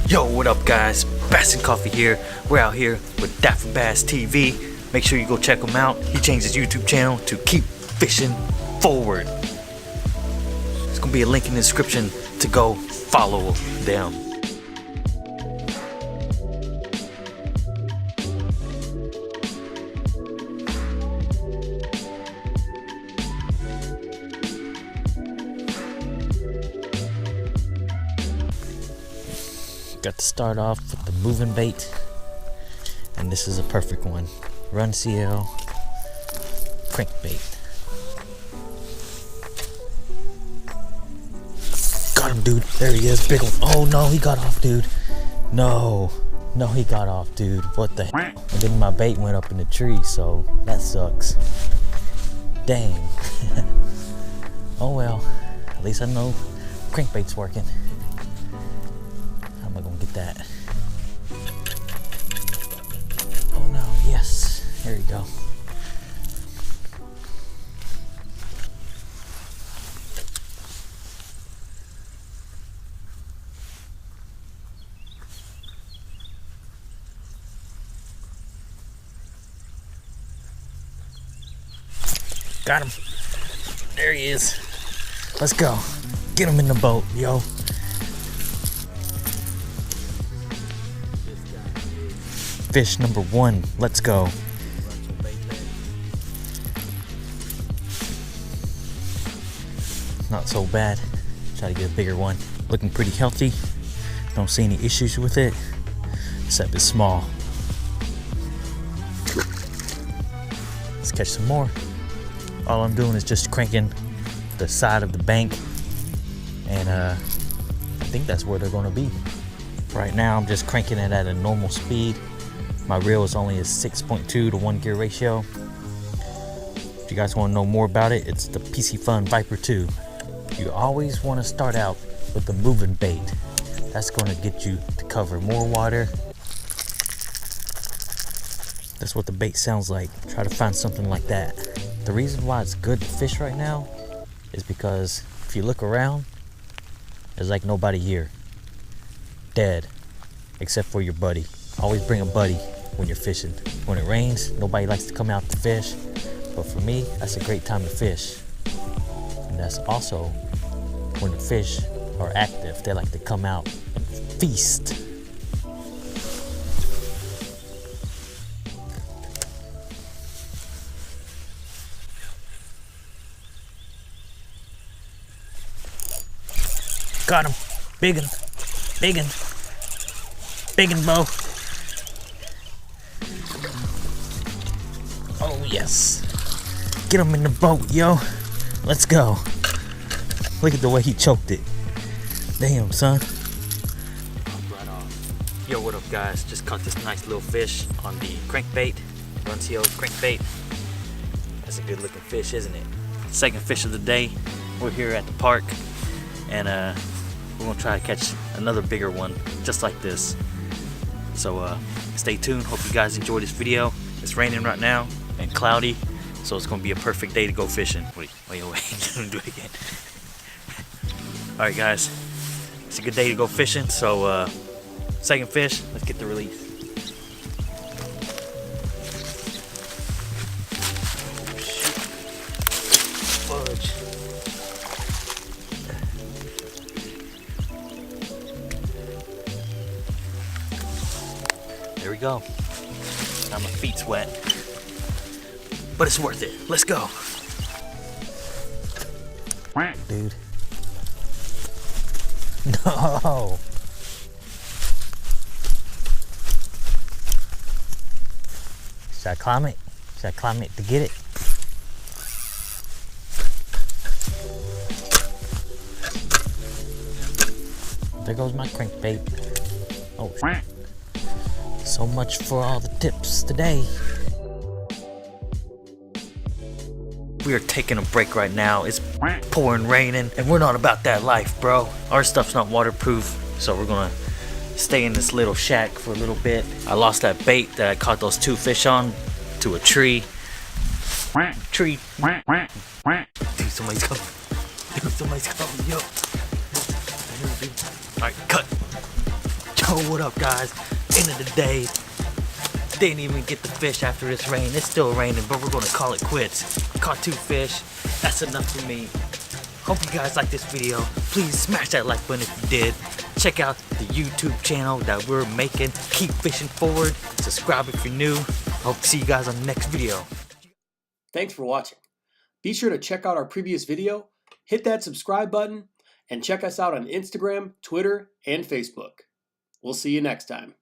Yo, what up guys? Bass and Coffee here. We're out here with Daffy Bass TV. Make sure you go check him out. He changed his YouTube channel to Keep Fishing Forward. There's gonna be a link in the description to go follow them. Got to start off with the moving bait, and this is a perfect one. Run CL crankbait. Got him, dude. There he is. Big one. Oh no, he got off, dude. No, he got off, dude. What the heck? And then my bait went up in the tree, so that sucks. Dang. Oh well, at least I know crankbait's working. How am I gonna get that? Oh no, yes. There you go. Got him. There he is. Let's go. Get him in the boat, yo. Fish number one. Let's go. Not so bad. Try to get a bigger one. Looking pretty healthy. Don't see any issues with it, except it's small. Let's catch some more. All I'm doing is just cranking the side of the bank, and I think that's where they're going to be. Right now I'm just cranking it at a normal speed. My reel is only a 6.2 to 1 gear ratio. If you guys want to know more about it, it's the Piscifun Viper 2. You always want to start out with the moving bait. That's going to get you to cover more water. That's what the bait sounds like. Try to find something like that. The reason why it's good to fish right now is because if you look around, there's like nobody here. Dead. Except for your buddy. Always bring a buddy when you're fishing. When it rains, nobody likes to come out to fish. But for me, that's a great time to fish. And that's also when the fish are active. They like to come out and feast. Got him. Big un. Big un. Big un, Bo. Oh, yes. Get him in the boat, yo. Let's go. Look at the way he choked it. Damn, son. Yo, what up, guys? Just caught this nice little fish on the crankbait. Run CL crankbait. That's a good looking fish, isn't it? Second fish of the day. We're here at the park, and we're gonna try to catch another bigger one just like this. So stay tuned. Hope you guys enjoy this video. It's raining right now and cloudy, so it's gonna be a perfect day to go fishing. Wait. Let me do it again. Alright guys, it's a good day to go fishing. So second fish, let's get the release. Fudge. There we go. Now my feet's wet, but it's worth it. Let's go. Dude. No. Should I climb it? Should I climb it to get it? There goes my crankbait. Oh, so much for all the tips today. We are taking a break right now. It's pouring raining, and we're not about that life, bro. Our stuff's not waterproof, so we're gonna stay in this little shack for a little bit. I lost that bait that I caught those two fish on to a tree. Dude, somebody's coming. Dude, somebody's coming, yo. Alright, cut. So what up, guys? End of the day. Didn't even get the fish after this rain. It's still raining, but we're gonna call it quits. Caught 2 fish. That's enough for me. Hope you guys like this video. Please smash that like button if you did. Check out the YouTube channel that we're making. Keep fishing forward. Subscribe if you're new. Hope to see you guys on the next video. Thanks for watching. Be sure to check out our previous video, hit that subscribe button, and check us out on Instagram, Twitter, and Facebook. We'll see you next time.